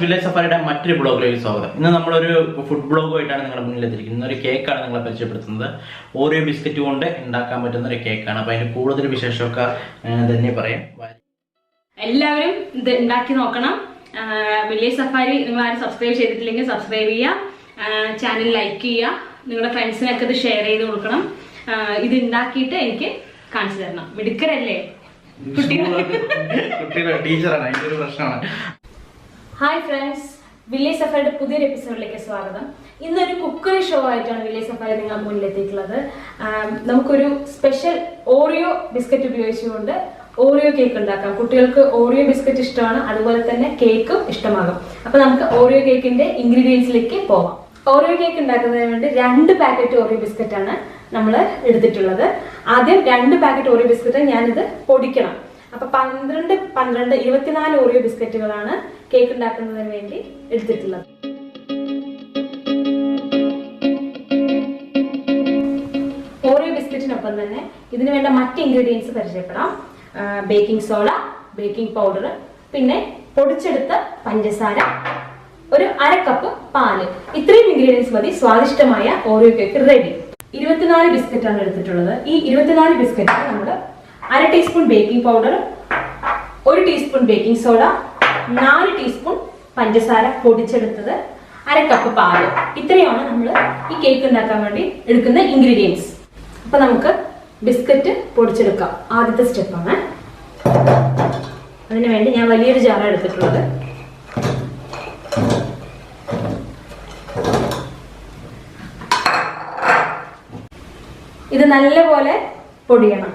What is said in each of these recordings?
Village സഫാരിയുടെ മറ്റൊരു ബ്ലോഗിലേക്ക് സ്വാഗതം. ഇന്ന് നമ്മളൊരു ഫുഡ് ബ്ലോഗുമായിട്ടാണ് നിങ്ങളുടെ മുന്നിലെത്തിയിരിക്കുന്നത്. ഒരു കേക്കാണ് നിങ്ങളെ പരിചയപ്പെടുത്തുന്നത്. ഓറിയോ ബിസ്ക്കറ്റ് കൊണ്ട് ഉണ്ടാക്കാൻ പറ്റുന്ന ഒരു കേക്കാണ്. അപ്പോൾ അതിന് കൂടുതൽ വിശേഷമൊക്കെ തന്നെ പറയാം. എല്ലാവരും ഇത് ഉണ്ടാക്കി നോക്കണം. വില്ലേജ് സഫാരി നിങ്ങൾ ആരും സബ്സ്ക്രൈബ് ചെയ്തിട്ടില്ലെങ്കിൽ സബ്സ്ക്രൈബ് ചെയ്യുക, ചാനൽ ലൈക്ക് ചെയ്യുക, നിങ്ങളുടെ ഫ്രണ്ട്സിനൊക്കെ ഇത് ഷെയർ ചെയ്ത് കൊടുക്കണം. ഇത് ഉണ്ടാക്കിയിട്ട് എനിക്ക് കാണിച്ചു തരണം. മിടുക്കരല്ലേ ടീച്ചറാണ്, അതിന്റെ ഒരു പ്രശ്നമാണ്. ഹായ് ഫ്രണ്ട്സ്, വില്ലേജ് സഫാരിയുടെ പുതിയൊരു എപ്പിസോഡിലേക്ക് സ്വാഗതം. ഇന്നൊരു കുക്കറി ഷോ ആയിട്ടാണ് വില്ലേജ് സഫാരി നിങ്ങൾ മുന്നിലെത്തിയിട്ടുള്ളത്. നമുക്കൊരു സ്പെഷ്യൽ ഓറിയോ ബിസ്ക്കറ്റ് ഉപയോഗിച്ചുകൊണ്ട് ഓറിയോ കേക്ക് ഉണ്ടാക്കാം. കുട്ടികൾക്ക് ഓറിയോ ബിസ്ക്കറ്റ് ഇഷ്ടമാണ്, അതുപോലെ തന്നെ കേക്കും ഇഷ്ടമാകും. അപ്പൊ നമുക്ക് ഓറിയോ കേക്കിന്റെ ഇൻഗ്രീഡിയൻസിലേക്ക് പോവാം. ഓറിയോ കേക്ക് ഉണ്ടാക്കുന്നതിന് വേണ്ടി 2 പാക്കറ്റ് ഓറിയോ ബിസ്ക്കറ്റ് ആണ് നമ്മൾ എടുത്തിട്ടുള്ളത്. ആദ്യം 2 പാക്കറ്റ് ഓറിയോ ബിസ്ക്കറ്റ് ഞാനിത് പൊടിക്കണം. അപ്പൊ 24 ഓറിയോ ബിസ്ക്കറ്റുകളാണ് കേക്ക് ഉണ്ടാക്കുന്നതിന് വേണ്ടി എടുത്തിട്ടുള്ളത്. ഓറിയോ ബിസ്ക്കറ്റിനൊപ്പം തന്നെ ഇതിന് വേണ്ട മറ്റ് ഇൻഗ്രീഡിയൻസ് പരിചയപ്പെടാം. ബേക്കിംഗ് സോഡ, ബേക്കിംഗ് പൗഡർ, പിന്നെ പൊടിച്ചെടുത്ത പഞ്ചസാര, ഒരു 1/2 കപ്പ് പാല്. ഇത്രയും ഇൻഗ്രീഡിയൻസ് മതി സ്വാദിഷ്ടമായ ഓറിയോ കേക്ക് റെഡി. 24 ബിസ്ക്കറ്റ് ആണ് എടുത്തിട്ടുള്ളത്. ഈ 24 ബിസ്ക്കറ്റ് നമ്മൾ 1/2 teaspoon baking powder, 1 teaspoon baking soda, 4 teaspoon പഞ്ചസാര പൊടിച്ചെടുത്തത്, 1/2 കപ്പ് പാല്. ഇത്രയാണ് നമ്മൾ ഈ കേക്ക് ഉണ്ടാക്കാൻ വേണ്ടി എടുക്കുന്ന ഇൻഗ്രീഡിയൻസ്. അപ്പൊ നമുക്ക് ബിസ്ക്കറ്റ് പൊടിച്ചെടുക്കാം. ആദ്യത്തെ സ്റ്റെപ്പാണ്. അതിനു വേണ്ടി ഞാൻ വലിയൊരു ജാറാണ് എടുത്തിട്ടുള്ളത്. ഇത് നല്ലപോലെ പൊടിയണം.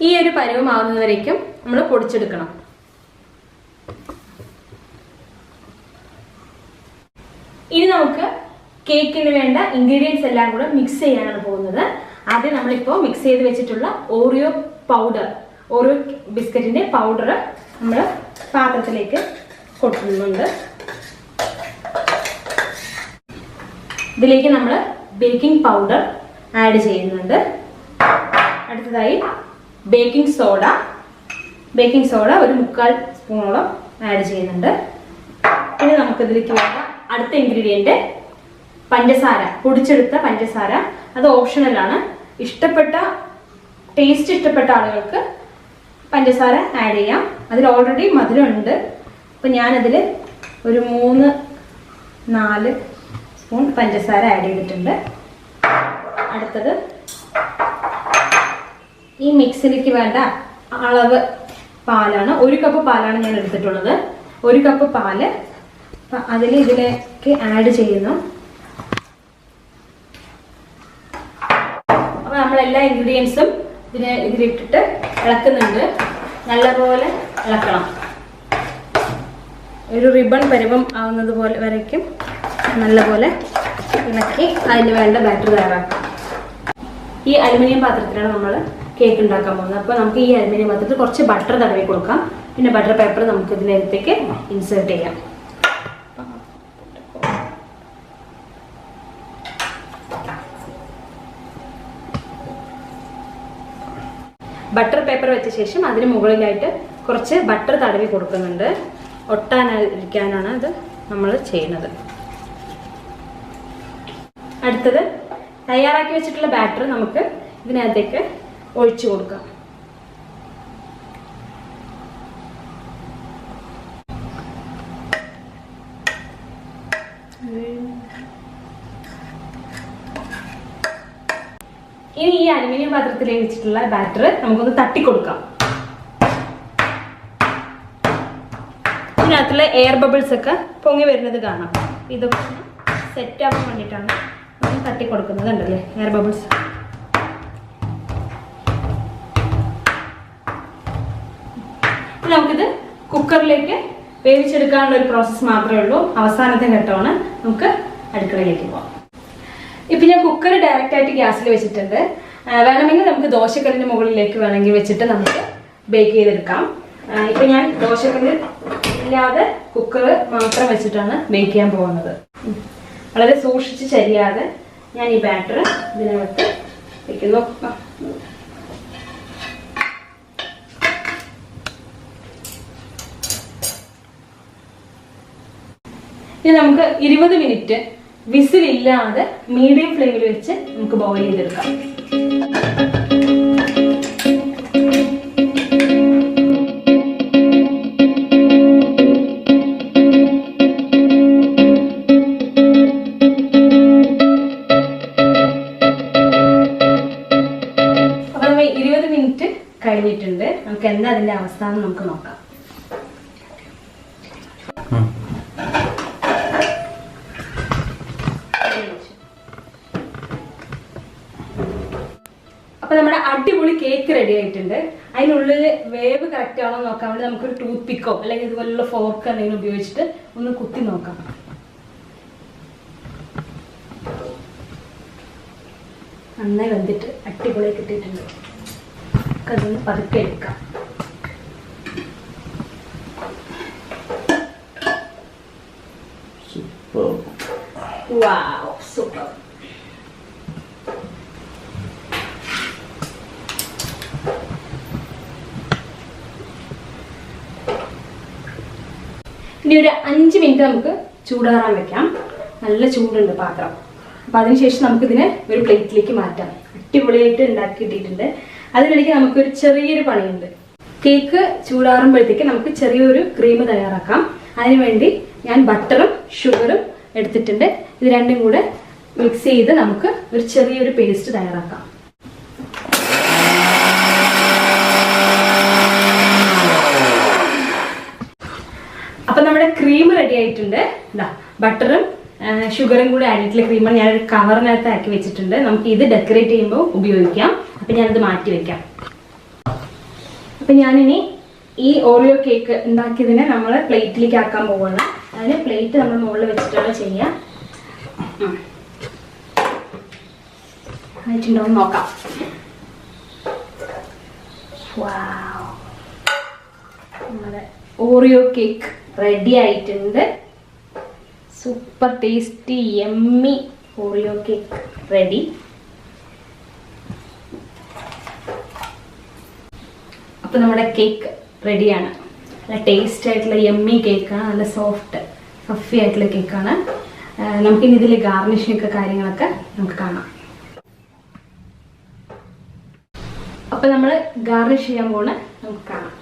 ഈ ഒരു പരുവമാവുന്നവരേക്കും നമ്മൾ പൊടിച്ചെടുക്കണം. ഇനി നമുക്ക് കേക്കിന് വേണ്ട ഇൻഗ്രീഡിയൻസ് എല്ലാം കൂടെ മിക്സ് ചെയ്യാനാണ് പോകുന്നത്. ആദ്യം നമ്മളിപ്പോൾ മിക്സ് ചെയ്ത് വെച്ചിട്ടുള്ള ഓറിയോ പൗഡർ, ഓറിയോ ബിസ്ക്കറ്റിന്റെ പൗഡർ നമ്മൾ പാത്രത്തിലേക്ക് കൊട്ടുന്നുണ്ട്. ഇതിലേക്ക് നമ്മൾ ബേക്കിംഗ് പൗഡർ ആഡ് ചെയ്യുന്നുണ്ട്. അടുത്തതായി ബേക്കിംഗ് സോഡ ഒരു 1/4 സ്പൂണോളം ആഡ് ചെയ്യുന്നുണ്ട്. ഇനി നമുക്കിതിലേക്ക് വേണ്ട അടുത്ത ഇൻഗ്രീഡിയന്റ് പഞ്ചസാര, പൊടിച്ചെടുത്ത പഞ്ചസാര. അത് ഓപ്ഷണലാണ്. ടേസ്റ്റ് ഇഷ്ടപ്പെട്ട ആളുകൾക്ക് പഞ്ചസാര ആഡ് ചെയ്യാം. അതിൽ ഓൾറെഡി മധുരം ഉണ്ട്. അപ്പം ഞാനതിൽ ഒരു 3-4 സ്പൂൺ പഞ്ചസാര ആഡ് ചെയ്തിട്ടുണ്ട്. അടുത്തത് ഈ മിക്സിലേക്ക് വേണ്ട അളവ് പാലാണ്. 1 കപ്പ് പാലാണ് ഞാൻ എടുത്തിട്ടുള്ളത്. 1 കപ്പ് പാല് ഇതിലേക്ക് ആഡ് ചെയ്യുന്നു. അപ്പൊ നമ്മൾ എല്ലാ ഇൻഗ്രീഡിയൻസും ഇതിലിട്ടിട്ട് ഇളക്കുന്നുണ്ട്. നല്ലപോലെ ഇളക്കണം. ഒരു റിബൺ പരുവം ആവുന്നത് പോലെ വരയ്ക്കും നല്ലപോലെ ഇളക്കി അതിന് വേണ്ട ബാറ്റർ തയ്യാറാക്കാം. ഈ അലുമിനിയം പാത്രത്തിലാണ് നമ്മൾ കേക്ക് ഉണ്ടാക്കാൻ പോകുന്നത്. അപ്പോൾ നമുക്ക് ഈ അലുമിനിയം പാത്രത്തിൽ കുറച്ച് ബട്ടർ തടവി കൊടുക്കാം. പിന്നെ ബട്ടർ പേപ്പർ നമുക്ക് ഇതിനകത്തേക്ക് ഇൻസേർട്ട് ചെയ്യാം. ബട്ടർ പേപ്പർ വെച്ച ശേഷം അതിന് മുകളിലായിട്ട് കുറച്ച് ബട്ടർ തടവി കൊടുക്കുന്നുണ്ട്. ഒട്ടാനിരിക്കാനാണ് ഇത് നമ്മൾ ചെയ്യുന്നത്. അടുത്തത് തയ്യാറാക്കി വെച്ചിട്ടുള്ള ബാറ്റർ നമുക്ക് ഇതിനകത്തേക്ക് ഒഴിച്ചു കൊടുക്കാം. ഇനി ഈ അലുമിനിയം പാത്രത്തിലേക്ക് വെച്ചിട്ടുള്ള ബാറ്റർ നമുക്കൊന്ന് തട്ടിക്കൊടുക്കാം. ഇതിനകത്തുള്ള എയർ ബബിൾസ് ഒക്കെ പൊങ്ങി വരുന്നത് കാണാം. ഇതൊക്കെ സെറ്റ് ആവാൻ വേണ്ടിയിട്ടാണ് നമ്മൾ തട്ടിക്കൊടുക്കുന്നത്. ഉണ്ടല്ലേ എയർ ബബിൾസ്. നമുക്കിത് കുക്കറിലേക്ക് വേവിച്ചെടുക്കാനുള്ള ഒരു പ്രോസസ്സ് മാത്രമേ ഉള്ളൂ. അവസാനത്തെ ഘട്ടമാണ്. നമുക്ക് അടുക്കളയിലേക്ക് പോകാം. ഇപ്പൊ ഞാൻ കുക്കർ ഡയറക്റ്റ് ആയിട്ട് ഗ്യാസിൽ വെച്ചിട്ടുണ്ട്. വേണമെങ്കിൽ നമുക്ക് ദോശക്കല്ലിന് മുകളിലേക്ക് വേണമെങ്കിൽ വെച്ചിട്ട് നമുക്ക് ബേക്ക് ചെയ്തെടുക്കാം. ഇപ്പൊ ഞാൻ ദോശക്കല്ല് ഇല്ലാതെ കുക്കർ മാത്രം വെച്ചിട്ടാണ് ബേക്ക് ചെയ്യാൻ പോകുന്നത്. വളരെ സൂക്ഷിച്ച് ചരിയാതെ ഞാൻ ഈ ബാറ്റർ ഇതിനകത്ത് വെക്കുന്നു. ഇനി നമുക്ക് 20 മിനിറ്റ് വിസിലില്ലാതെ മീഡിയം ഫ്ലെയിമിൽ വെച്ച് നമുക്ക് ബോയിൽ ചെയ്തെടുക്കാം. അപ്പൊ നമ്മൾ 20 മിനിറ്റ് കഴിഞ്ഞിട്ടുണ്ട്. നമുക്ക് എന്താ അതിന്റെ അവസ്ഥ എന്ന് നമുക്ക് നോക്കാം. അപ്പൊ നമ്മുടെ അടിപൊളി കേക്ക് റെഡി ആയിട്ടുണ്ട്. അതിനുള്ളിൽ വേവ് കറക്റ്റ് ആണോ നോക്കാൻ വേണ്ടി നമുക്കൊരു ടൂത്ത് പിക്കോ അല്ലെങ്കിൽ ഇതുപോലുള്ള ഫോർക്ക് എന്തെങ്കിലും ഉപയോഗിച്ചിട്ട് ഒന്ന് കുത്തി നോക്കാം. നന്നായി വെന്തിട്ട് അടിപൊളി കിട്ടിയിട്ടുണ്ട്. അതൊന്ന് പതുക്കെ എടുക്കാം. വാവ്, സൂപ്പർ. ഇനി ഒരു 5 മിനിറ്റ് നമുക്ക് ചൂടാറാൻ വെക്കാം. നല്ല ചൂടുണ്ട് പാത്രം. അപ്പൊ അതിനുശേഷം നമുക്കിതിനെ ഒരു പ്ലേറ്റിലേക്ക് മാറ്റാം. അടിപൊളിയായിട്ട് ഉണ്ടാക്കി കിട്ടിയിട്ടുണ്ട്. അതിനിടയ്ക്ക് നമുക്കൊരു ചെറിയൊരു പണിയുണ്ട്. കേക്ക് ചൂടാറുമ്പോഴത്തേക്ക് നമുക്ക് ചെറിയൊരു ക്രീം തയ്യാറാക്കാം. അതിനുവേണ്ടി ഞാൻ ബട്ടറും ഷുഗറും എടുത്തിട്ടുണ്ട്. ഇത് രണ്ടും കൂടെ മിക്സ് ചെയ്ത് നമുക്ക് ഒരു ചെറിയൊരു പേസ്റ്റ് തയ്യാറാക്കാം. അപ്പൊ നമ്മുടെ ക്രീം റെഡി ആയിട്ടുണ്ട്. ബട്ടറും ഷുഗറും കൂടെ ആഡ് ചെയ്തിട്ടുള്ള ക്രീമാണ് ഞാനൊരു കവറിനകത്ത് ആക്കി വെച്ചിട്ടുണ്ട്. നമുക്ക് ഇത് ഡെക്കറേറ്റ് ചെയ്യുമ്പോൾ ഉപയോഗിക്കാം. അപ്പൊ ഞാനത് മാറ്റി വെക്കാം. അപ്പൊ ഞാനിനി ഈ ഓറിയോ കേക്ക് ഉണ്ടാക്കിയതിനെ നമ്മൾ പ്ലേറ്റിലേക്ക് ആക്കാൻ പോവുകയാണ്. അതിന് പ്ലേറ്റ് നമ്മൾ മുകളിൽ വെച്ചിട്ടാണ് ചെയ്യാം. ആയിട്ടുണ്ടോ നോക്കാം. നമ്മുടെ ഓറിയോ കേക്ക് റെഡി ആയിട്ടുണ്ട്. Super tasty yummy Oreo cake ready. അപ്പൊ നമ്മുടെ കേക്ക് റെഡിയാണ്. നല്ല ടേസ്റ്റ് ആയിട്ടുള്ള യമ്മി കേക്കാണ്. നല്ല സോഫ്റ്റ് ഫഫി ആയിട്ടുള്ള കേക്കാണ്. നമുക്കിനി ഇതിൽ ഗാർണിഷിംഗ് കാര്യങ്ങളൊക്കെ നമുക്ക് കാണാം. അപ്പൊ നമ്മൾ ഗാർണിഷ് ചെയ്യാൻ പോണ നമുക്ക് കാണാം.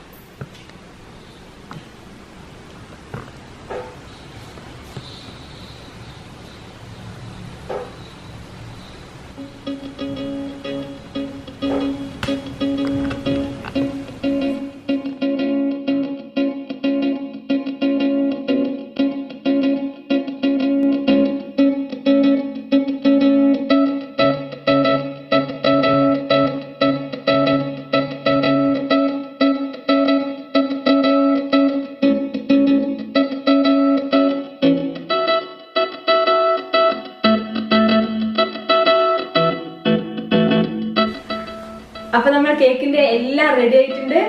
അപ്പൊ നമ്മൾ കേക്കിന്റെ എല്ലാം റെഡി ആയിട്ടുണ്ട്.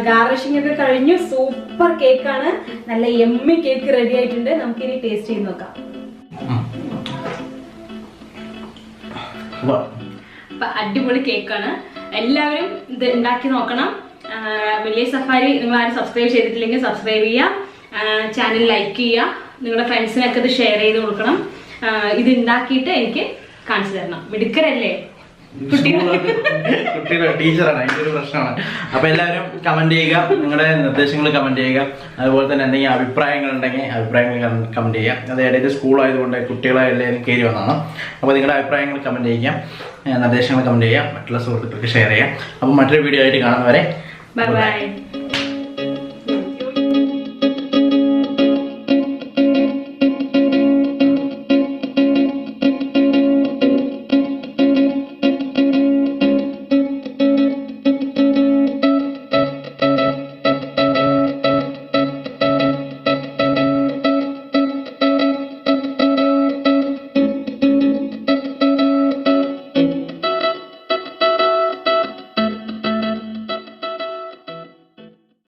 ഗാർണിഷിംഗ് ഒക്കെ കഴിഞ്ഞു. സൂപ്പർ കേക്കാണ്. നല്ല യമ്മി കേക്ക് റെഡി ആയിട്ടുണ്ട്. നമുക്ക് ഇനി ടേസ്റ്റ് ചെയ്ത് നോക്കാം. അപ്പൊ അടിപൊളി കേക്കാണ്. എല്ലാവരും ഇത് ഉണ്ടാക്കി നോക്കണം. വില്ലേജ് സഫാരി നിങ്ങൾ ആരും സബ്സ്ക്രൈബ് ചെയ്തിട്ടില്ലെങ്കിൽ സബ്സ്ക്രൈബ് ചെയ്യുക. ചാനൽ ലൈക്ക് ചെയ്യുക. നിങ്ങളുടെ ഫ്രണ്ട്സിനൊക്കെ ഇത് ഷെയർ ചെയ്ത് കൊടുക്കണം. ഇത് ഉണ്ടാക്കിയിട്ട് എനിക്ക് കാണിച്ചു തരണം. മിടുക്കരല്ലേ? കുട്ടികളുടെ ടീച്ചറാണ്, അതിന്റെ ഒരു പ്രശ്നമാണ്. അപ്പൊ എല്ലാവരും കമന്റ് ചെയ്യുക, നിങ്ങളുടെ നിർദ്ദേശങ്ങൾ കമന്റ് ചെയ്യുക. അതുപോലെ തന്നെ എന്തെങ്കിലും അഭിപ്രായങ്ങൾ ഉണ്ടെങ്കിൽ അഭിപ്രായങ്ങൾ കമന്റ് ചെയ്യുക. അത് ഇടയിൽ സ്കൂൾ ആയതുകൊണ്ട് കുട്ടികളെ എല്ലാവരും കയറി വന്നതാണ്. അപ്പോൾ നിങ്ങളുടെ അഭിപ്രായങ്ങൾ കമന്റ് ചെയ്യുക, നിർദ്ദേശങ്ങൾ കമന്റ് ചെയ്യുക, മറ്റുള്ള സുഹൃത്തുക്കൾക്ക് ഷെയർ ചെയ്യുക. അപ്പോൾ മറ്റൊരു വീഡിയോ ആയിട്ട് കാണുന്നവരെ ബൈ ബൈ.